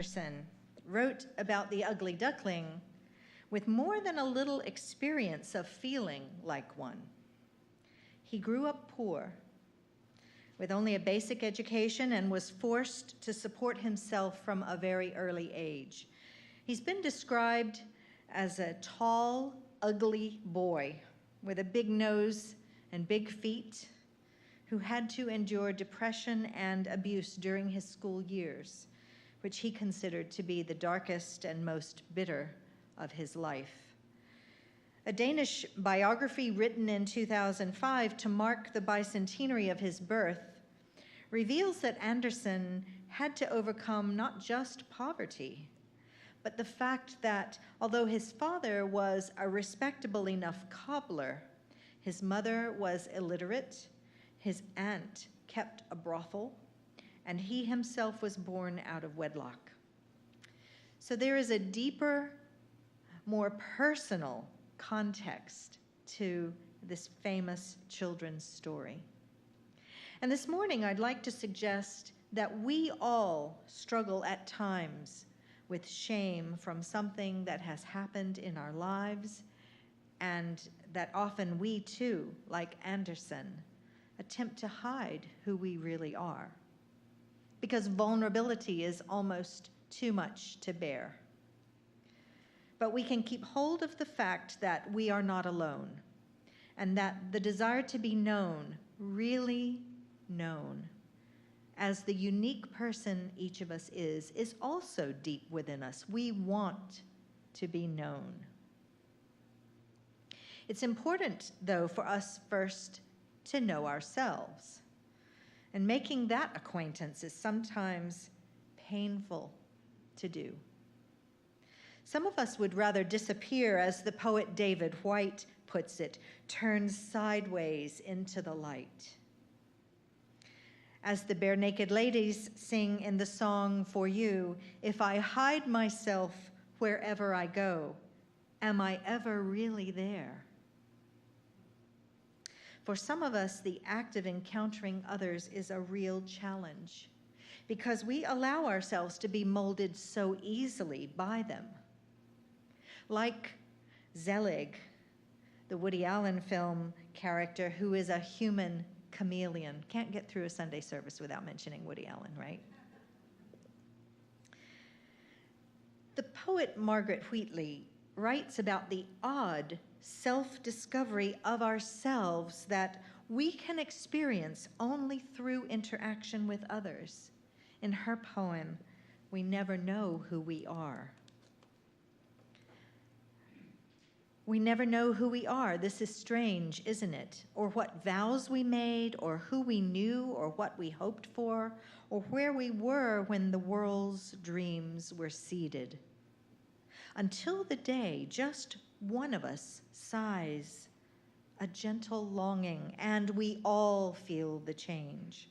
Andersen wrote about the ugly duckling with more than a little experience of feeling like one. He grew up poor, with only a basic education, and was forced to support himself from a very early age. He's been described as a tall, ugly boy with a big nose and big feet who had to endure depression and abuse during his school years, which he considered to be the darkest and most bitter of his life. A Danish biography written in 2005 to mark the bicentenary of his birth reveals that Andersen had to overcome not just poverty, but the fact that although his father was a respectable enough cobbler, his mother was illiterate, his aunt kept a brothel, and he himself was born out of wedlock. So there is a deeper, more personal context to this famous children's story. And this morning, I'd like to suggest that we all struggle at times with shame from something that has happened in our lives, and that often we too, like Andersen, attempt to hide who we really are, because vulnerability is almost too much to bear. But we can keep hold of the fact that we are not alone, and that the desire to be known, really known, as the unique person each of us is also deep within us. We want to be known. It's important, though, for us first to know ourselves. And making that acquaintance is sometimes painful to do. Some of us would rather disappear, as the poet David Whyte puts it, turn sideways into the light. As the Bare Naked Ladies sing in the song For You, if I hide myself wherever I go, am I ever really there? For some of us, the act of encountering others is a real challenge because we allow ourselves to be molded so easily by them. Like Zelig, the Woody Allen film character who is a human chameleon. Can't get through a Sunday service without mentioning Woody Allen, right? The poet Margaret Wheatley writes about the odd self-discovery of ourselves that we can experience only through interaction with others. In her poem, We Never Know Who We Are. We never know who we are. This is strange, isn't it? Or what vows we made, or who we knew, or what we hoped for, or where we were when the world's dreams were seeded. Until the day just one of us sighs a gentle longing, and we all feel the change.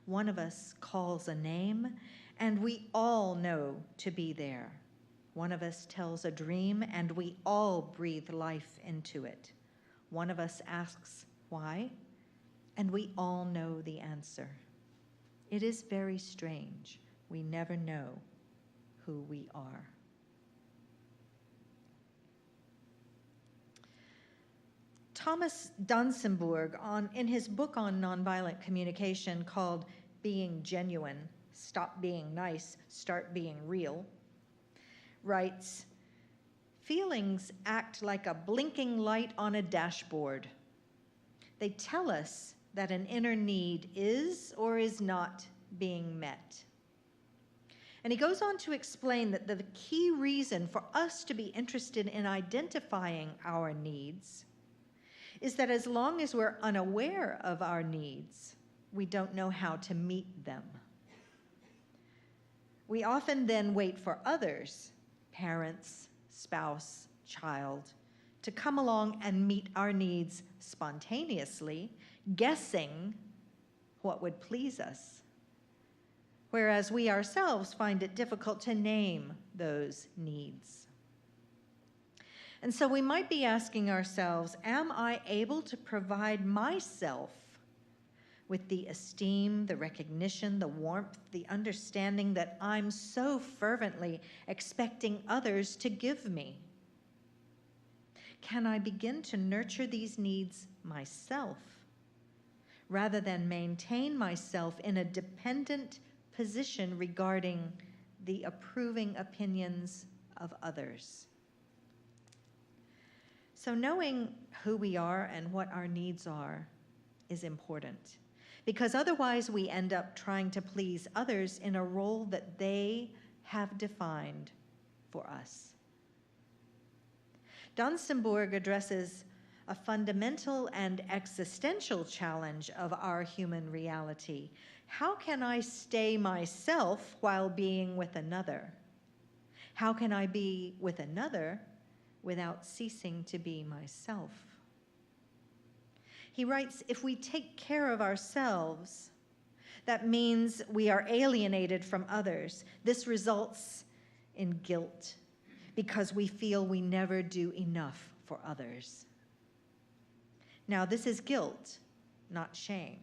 One of us calls a name, and we all know to be there. One of us tells a dream, and we all breathe life into it. One of us asks why, and we all know the answer. It is very strange. We never know who we are. Thomas Donsenberg, in his book on nonviolent communication called Being Genuine, Stop Being Nice, Start Being Real, writes, feelings act like a blinking light on a dashboard. They tell us that an inner need is or is not being met. And he goes on to explain that the key reason for us to be interested in identifying our needs is that as long as we're unaware of our needs, we don't know how to meet them. We often then wait for others, parents, spouse, child, to come along and meet our needs spontaneously, guessing what would please us, whereas we ourselves find it difficult to name those needs. And so we might be asking ourselves, am I able to provide myself with the esteem, the recognition, the warmth, the understanding that I'm so fervently expecting others to give me? Can I begin to nurture these needs myself rather than maintain myself in a dependent position regarding the approving opinions of others? So knowing who we are and what our needs are is important, because otherwise we end up trying to please others in a role that they have defined for us. Donsenborg addresses a fundamental and existential challenge of our human reality. How can I stay myself while being with another? How can I be with another without ceasing to be myself? He writes, if we take care of ourselves, that means we are alienated from others. This results in guilt because we feel we never do enough for others. Now, this is guilt, not shame.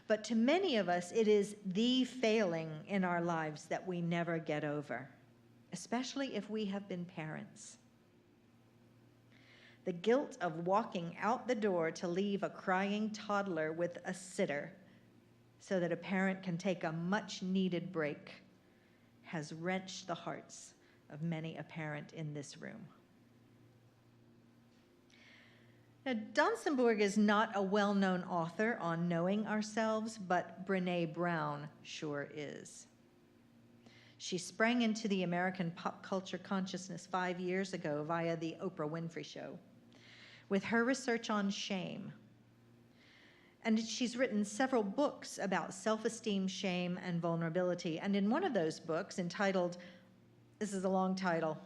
But to many of us, it is the failing in our lives that we never get over, especially if we have been parents. The guilt of walking out the door to leave a crying toddler with a sitter so that a parent can take a much-needed break has wrenched the hearts of many a parent in this room. Now, Donsenborg is not a well-known author on knowing ourselves, but Brené Brown sure is. She sprang into the American pop culture consciousness 5 years ago via the Oprah Winfrey Show with her research on shame. And she's written several books about self-esteem, shame, and vulnerability. And in one of those books, entitled, this is a long title,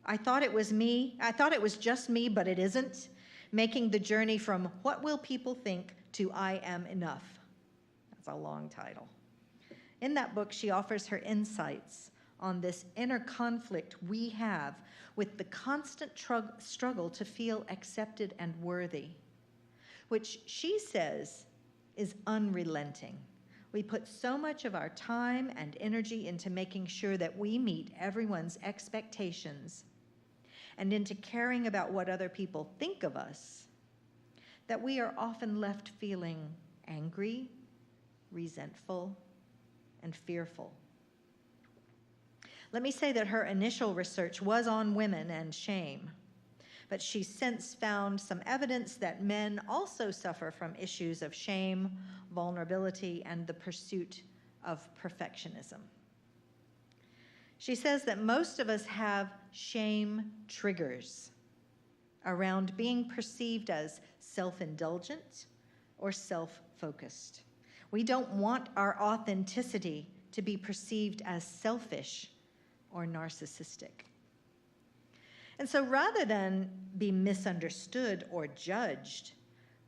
I thought it was just me, but it isn't, making the journey from what will people think to I am enough. That's a long title. In that book, she offers her insights on this inner conflict we have with the constant struggle to feel accepted and worthy, which she says is unrelenting. We put so much of our time and energy into making sure that we meet everyone's expectations and into caring about what other people think of us, that we are often left feeling angry, resentful, and fearful. Let me say that her initial research was on women and shame, but she's since found some evidence that men also suffer from issues of shame, vulnerability, and the pursuit of perfectionism. She says that most of us have shame triggers around being perceived as self-indulgent or self-focused. We don't want our authenticity to be perceived as selfish or narcissistic. And so rather than be misunderstood or judged,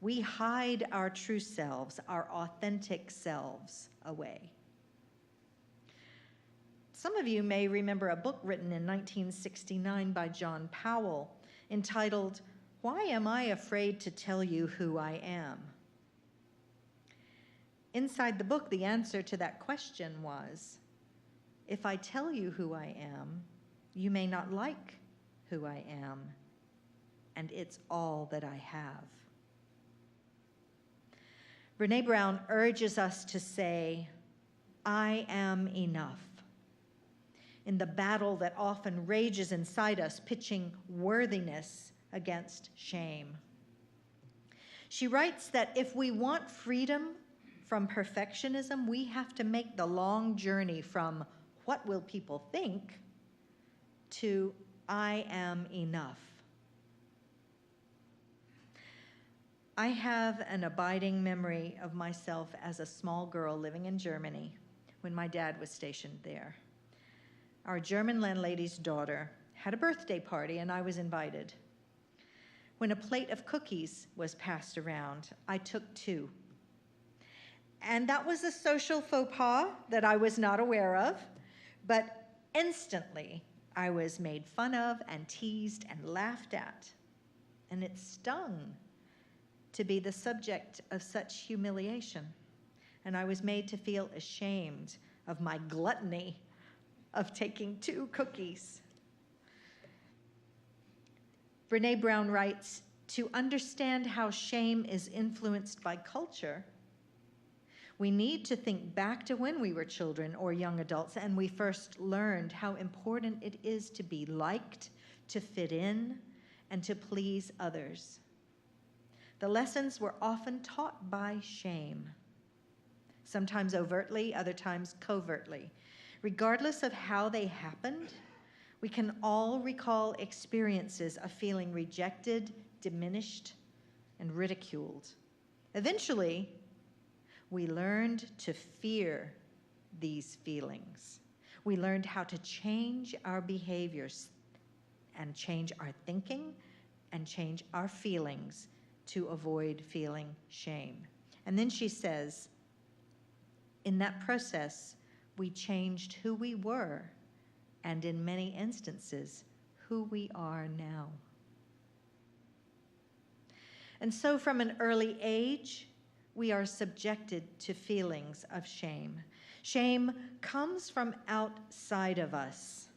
we hide our true selves, our authentic selves, away. Some of you may remember a book written in 1969 by John Powell entitled, Why Am I Afraid to Tell You Who I Am? Inside the book, the answer to that question was, if I tell you who I am, you may not like who I am, and it's all that I have. Brené Brown urges us to say, I am enough, in the battle that often rages inside us, pitching worthiness against shame. She writes that if we want freedom from perfectionism, we have to make the long journey from what will people think to I am enough. I have an abiding memory of myself as a small girl living in Germany when my dad was stationed there. Our German landlady's daughter had a birthday party and I was invited. When a plate of cookies was passed around, I took 2. And that was a social faux pas that I was not aware of, but instantly I was made fun of and teased and laughed at, and it stung. to be the subject of such humiliation, and I was made to feel ashamed of my gluttony of taking 2 cookies. Brené Brown writes, to understand how shame is influenced by culture, we need to think back to when we were children or young adults and we first learned how important it is to be liked, to fit in, and to please others. The lessons were often taught by shame, sometimes overtly, other times covertly. Regardless of how they happened, we can all recall experiences of feeling rejected, diminished, and ridiculed. Eventually, we learned to fear these feelings. We learned how to change our behaviors and change our thinking and change our feelings to avoid feeling shame. And then she says, in that process, we changed who we were, and in many instances, who we are now. And so from an early age, we are subjected to feelings of shame. Shame comes from outside of us,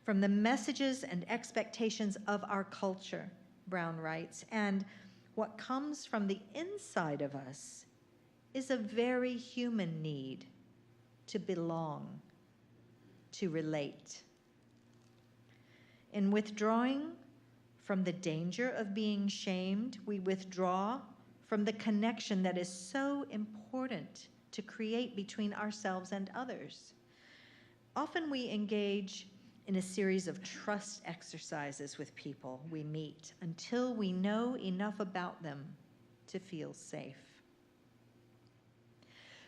from the messages and expectations of our culture, Brown writes, and what comes from the inside of us is a very human need to belong, to relate. In withdrawing from the danger of being shamed, we withdraw from the connection that is so important to create between ourselves and others. Often we engage in a series of trust exercises with people we meet until we know enough about them to feel safe.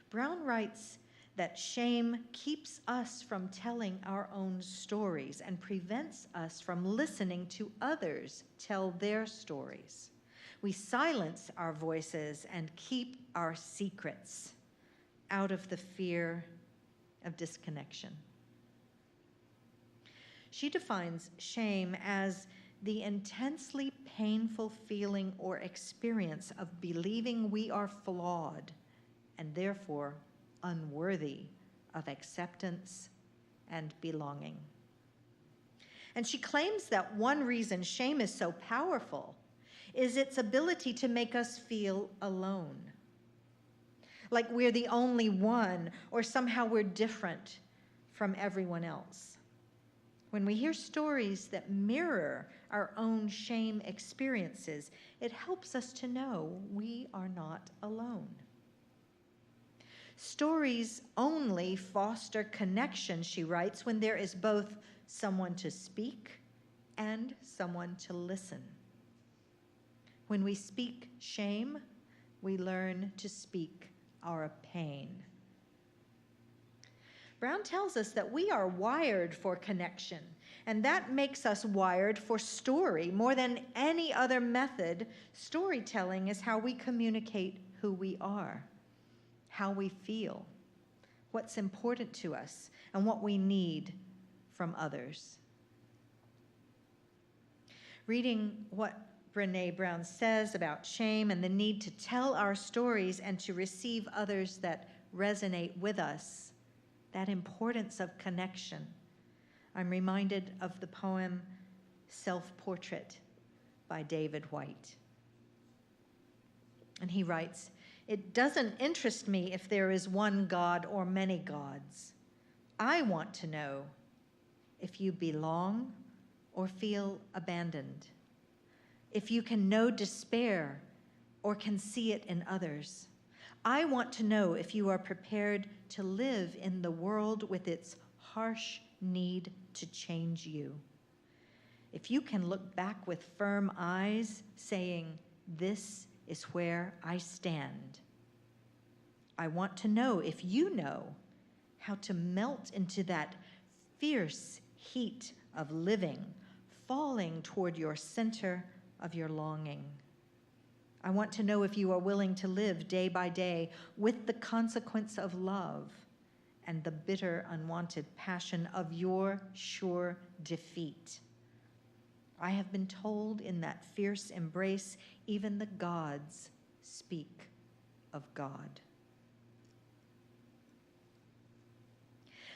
Brown writes that shame keeps us from telling our own stories and prevents us from listening to others tell their stories. We silence our voices and keep our secrets out of the fear of disconnection. She defines shame as the intensely painful feeling or experience of believing we are flawed and therefore unworthy of acceptance and belonging. And she claims that one reason shame is so powerful is its ability to make us feel alone, like we're the only one or somehow we're different from everyone else. When we hear stories that mirror our own shame experiences, it helps us to know we are not alone. Stories only foster connection, she writes, when there is both someone to speak and someone to listen. When we speak shame, we learn to speak our pain. Brown tells us that we are wired for connection, and that makes us wired for story. More than any other method, storytelling is how we communicate who we are, how we feel, what's important to us, and what we need from others. Reading what Brené Brown says about shame and the need to tell our stories and to receive others that resonate with us, that importance of connection, I'm reminded of the poem Self-Portrait by David Whyte. And he writes, "It doesn't interest me if there is one God or many gods. I want to know if you belong or feel abandoned, if you can know despair or can see it in others. I want to know if you are prepared to live in the world with its harsh need to change you. If you can look back with firm eyes, saying, 'This is where I stand.' I want to know if you know how to melt into that fierce heat of living, falling toward your center of your longing. I want to know if you are willing to live day by day with the consequence of love and the bitter, unwanted passion of your sure defeat. I have been told in that fierce embrace, even the gods speak of God.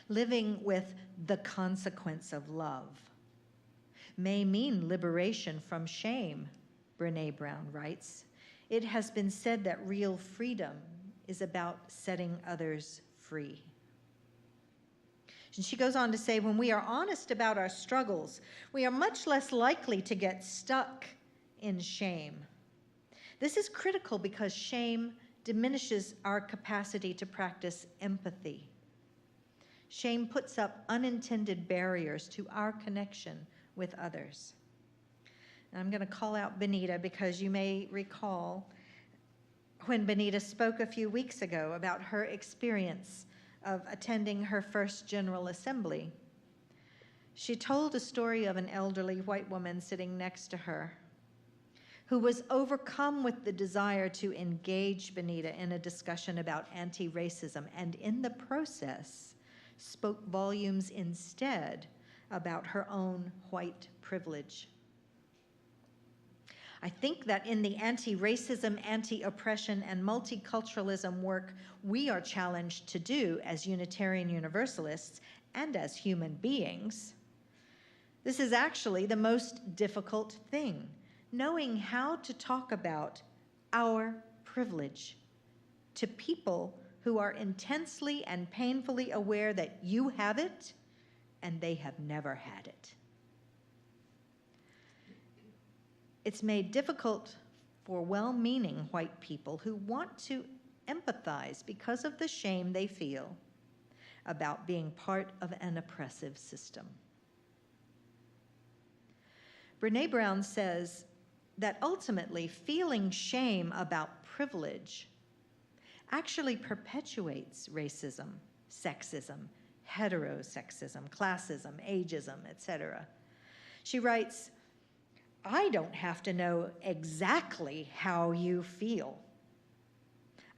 Living with the consequence of love may mean liberation from shame, Brené Brown writes. It has been said that real freedom is about setting others free. And she goes on to say, when we are honest about our struggles, we are much less likely to get stuck in shame. This is critical because shame diminishes our capacity to practice empathy. Shame puts up unintended barriers to our connection with others. And I'm going to call out Benita because you may recall when Benita spoke a few weeks ago about her experience of attending her first General Assembly. She told a story of an elderly white woman sitting next to her who was overcome with the desire to engage Benita in a discussion about anti-racism, and in the process spoke volumes instead about her own white privilege. I think that in the anti-racism, anti-oppression, and multiculturalism work we are challenged to do as Unitarian Universalists and as human beings, this is actually the most difficult thing, knowing how to talk about our privilege to people who are intensely and painfully aware that you have it and they have never had it. It's made difficult for well-meaning white people who want to empathize because of the shame they feel about being part of an oppressive system. Brené Brown says that ultimately feeling shame about privilege actually perpetuates racism, sexism, heterosexism, classism, ageism, etc. She writes, I don't have to know exactly how you feel.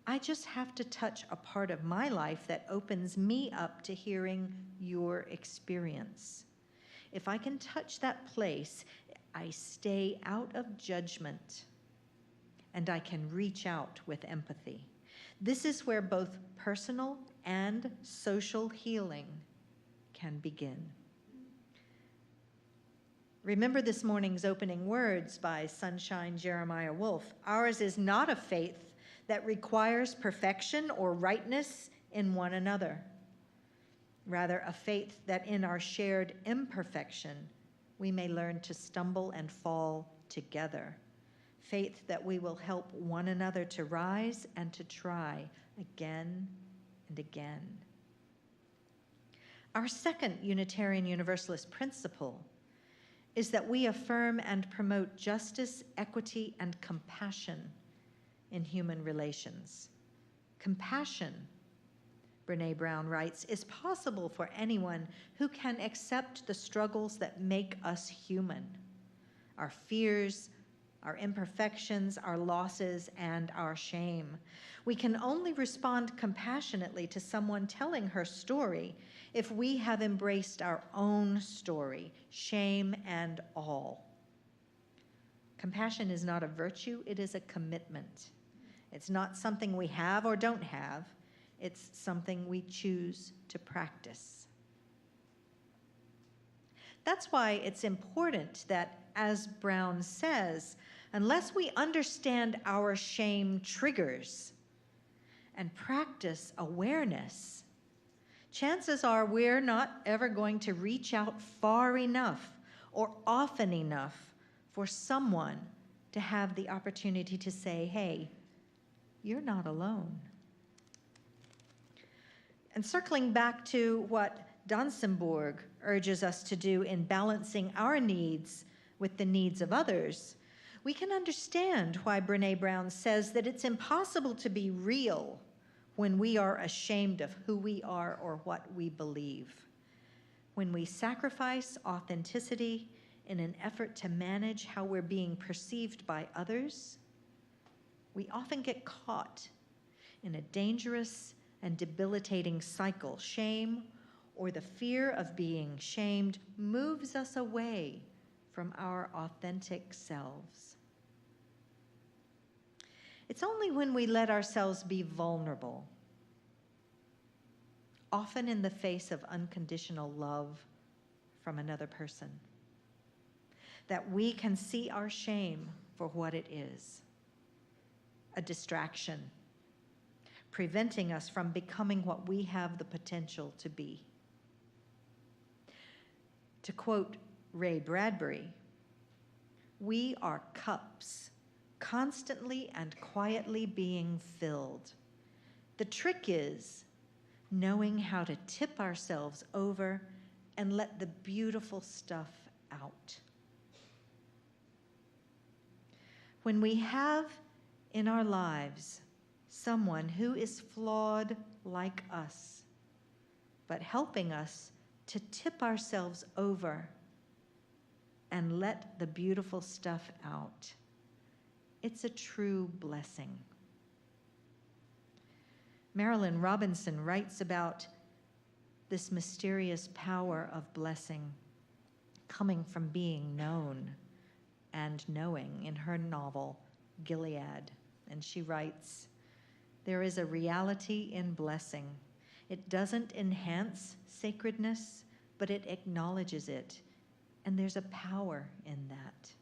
I just have to touch a part of my life that opens me up to hearing your experience. If I can touch that place, I stay out of judgment and I can reach out with empathy. This is where both personal and social healing can begin. Remember this morning's opening words by Sunshine Jeremiah Wolf. Ours is not a faith that requires perfection or rightness in one another. Rather, a faith that in our shared imperfection, we may learn to stumble and fall together. Faith that we will help one another to rise and to try again and again. Our second Unitarian Universalist principle is that we affirm and promote justice, equity, and compassion in human relations. Compassion, Brené Brown writes, is possible for anyone who can accept the struggles that make us human, our fears, our imperfections, our losses, and our shame. We can only respond compassionately to someone telling her story if we have embraced our own story, shame and all. Compassion is not a virtue, it is a commitment. It's not something we have or don't have, it's something we choose to practice. That's why it's important that, as Brown says, unless we understand our shame triggers and practice awareness, chances are we're not ever going to reach out far enough or often enough for someone to have the opportunity to say, hey, you're not alone. And circling back to what Donsenborg urges us to do in balancing our needs with the needs of others, we can understand why Brené Brown says that it's impossible to be real when we are ashamed of who we are or what we believe. When we sacrifice authenticity in an effort to manage how we're being perceived by others, we often get caught in a dangerous and debilitating cycle. Shame or the fear of being shamed moves us away from our authentic selves. It's only when we let ourselves be vulnerable, often in the face of unconditional love from another person, that we can see our shame for what it is, a distraction, preventing us from becoming what we have the potential to be. To quote Ray Bradbury, "We are cups, constantly and quietly being filled. The trick is knowing how to tip ourselves over and let the beautiful stuff out." When we have in our lives someone who is flawed like us, but helping us to tip ourselves over and let the beautiful stuff out, it's a true blessing. Marilyn Robinson writes about this mysterious power of blessing coming from being known and knowing in her novel, Gilead. And she writes, "There is a reality in blessing. It doesn't enhance sacredness, but it acknowledges it. And there's a power in that.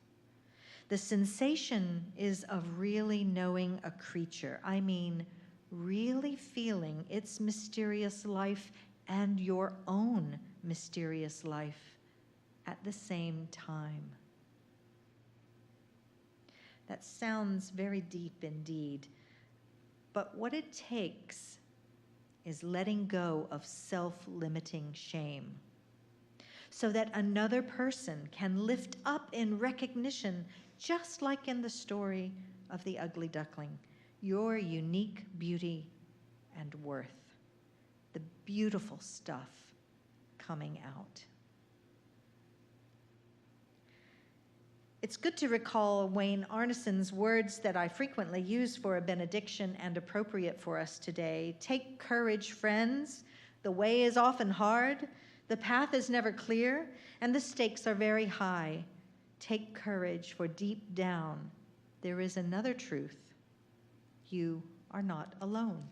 The sensation is of really knowing a creature. I mean, really feeling its mysterious life and your own mysterious life at the same time." That sounds very deep indeed, but what it takes is letting go of self-limiting shame so that another person can lift up in recognition, just like in the story of the ugly duckling, your unique beauty and worth, the beautiful stuff coming out. It's good to recall Wayne Arneson's words that I frequently use for a benediction and appropriate for us today. "Take courage, friends. The way is often hard. The path is never clear, and the stakes are very high. Take courage, for deep down there is another truth. You are not alone."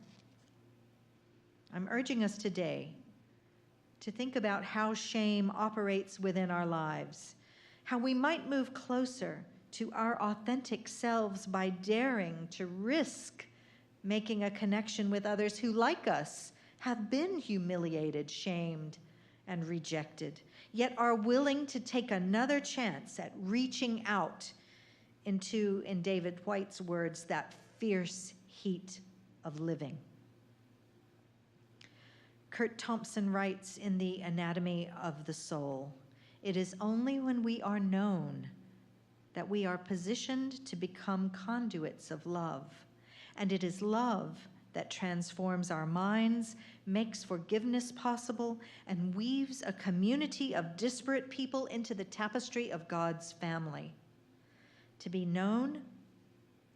I'm urging us today to think about how shame operates within our lives, how we might move closer to our authentic selves by daring to risk making a connection with others who, like us, have been humiliated, shamed, and rejected, yet are willing to take another chance at reaching out into, in David White's words, that fierce heat of living. Kurt Thompson writes in The Anatomy of the Soul, "It is only when we are known that we are positioned to become conduits of love, and it is love that transforms our minds, makes forgiveness possible, and weaves a community of disparate people into the tapestry of God's family. To be known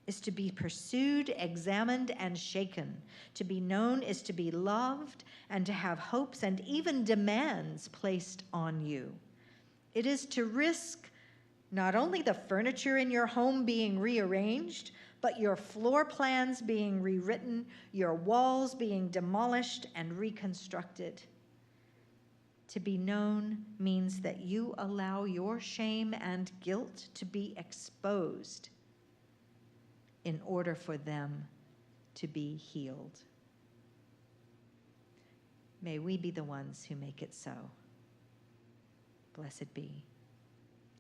is to be pursued, examined, and shaken. To be known is to be loved and to have hopes and even demands placed on you. It is to risk not only the furniture in your home being rearranged, but your floor plans being rewritten, your walls being demolished and reconstructed. To be known means that you allow your shame and guilt to be exposed in order for them to be healed. May we be the ones who make it so. Blessed be.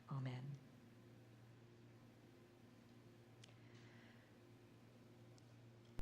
Amen.